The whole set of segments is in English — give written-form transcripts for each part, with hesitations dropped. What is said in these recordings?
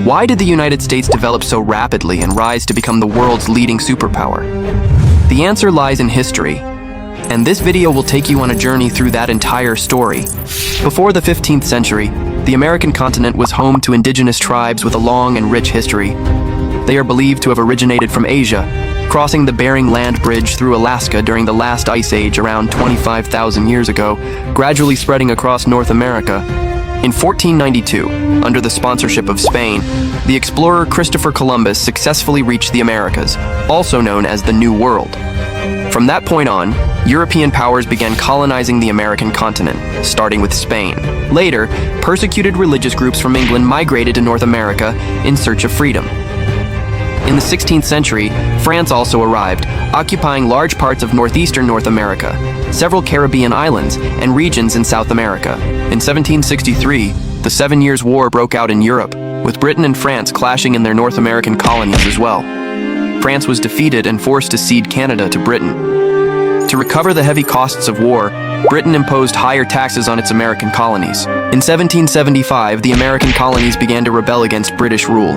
Why did the United States develop so rapidly and rise to become the world's leading superpower? The answer lies in history, and this video will take you on a journey through that entire story. Before the 15th century, the American continent was home to indigenous tribes with a long and rich history. They are believed to have originated from Asia, crossing the Bering Land Bridge through Alaska during the last ice age around 25,000 years ago, gradually spreading across North America. In 1492, under the sponsorship of Spain, the explorer Christopher Columbus successfully reached the Americas, also known as the New World. From that point on, European powers began colonizing the American continent, starting with Spain. Later, persecuted religious groups from England migrated to North America in search of freedom. In the 16th century, France also arrived, occupying large parts of northeastern North America, several Caribbean islands, and regions in South America. In 1763, the 7 Years' War broke out in Europe, with Britain and France clashing in their North American colonies as well. France was defeated and forced to cede Canada to Britain. To recover the heavy costs of war, Britain imposed higher taxes on its American colonies. In 1775, the American colonies began to rebel against British rule.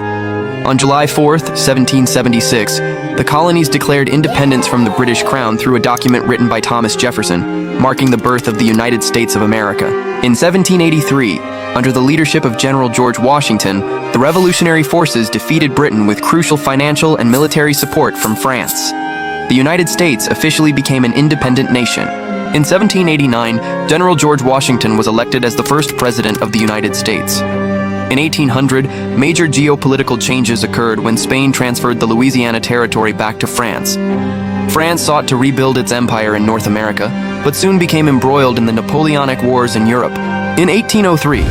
On July 4th, 1776, the colonies declared independence from the British Crown through a document written by Thomas Jefferson, marking the birth of the United States of America. In 1783, under the leadership of General George Washington, the revolutionary forces defeated Britain with crucial financial and military support from France. The United States officially became an independent nation. In 1789, General George Washington was elected as the first president of the United States. In 1800, major geopolitical changes occurred when Spain transferred the Louisiana Territory back to France. France sought to rebuild its empire in North America, but soon became embroiled in the Napoleonic Wars in Europe. In 1803,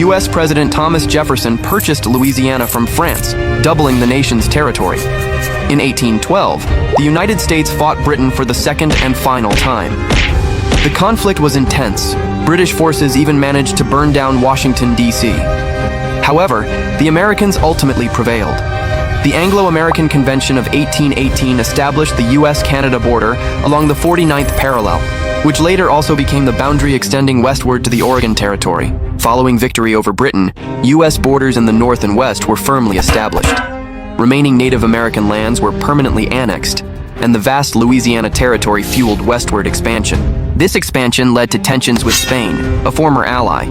U.S. President Thomas Jefferson purchased Louisiana from France, doubling the nation's territory. In 1812, the United States fought Britain for the second and final time. The conflict was intense. British forces even managed to burn down Washington, D.C. However, the Americans ultimately prevailed. The Anglo-American Convention of 1818 established the U.S.-Canada border along the 49th parallel, which later also became the boundary extending westward to the Oregon Territory. Following victory over Britain, U.S. borders in the north and west were firmly established. Remaining Native American lands were permanently annexed, and the vast Louisiana Territory fueled westward expansion. This expansion led to tensions with Spain, a former ally.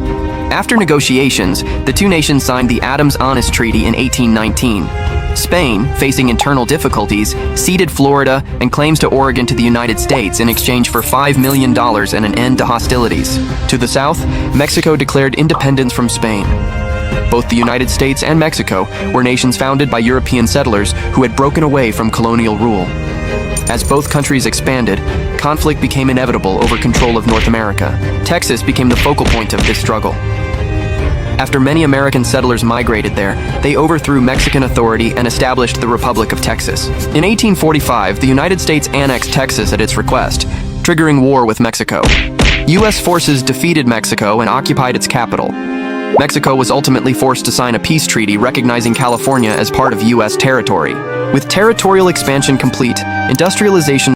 After negotiations, the two nations signed the Adams-Onis Treaty in 1819. Spain, facing internal difficulties, ceded Florida and claims to Oregon to the United States in exchange for $5 million and an end to hostilities. To the south, Mexico declared independence from Spain. Both the United States and Mexico were nations founded by European settlers who had broken away from colonial rule. As both countries expanded, conflict became inevitable over control of North America. Texas became the focal point of this struggle. After many American settlers migrated there, they overthrew Mexican authority and established the Republic of Texas. In 1845, the United States annexed Texas at its request, triggering war with Mexico. U.S. forces defeated Mexico and occupied its capital. Mexico was ultimately forced to sign a peace treaty recognizing California as part of U.S. territory. With territorial expansion complete, industrialization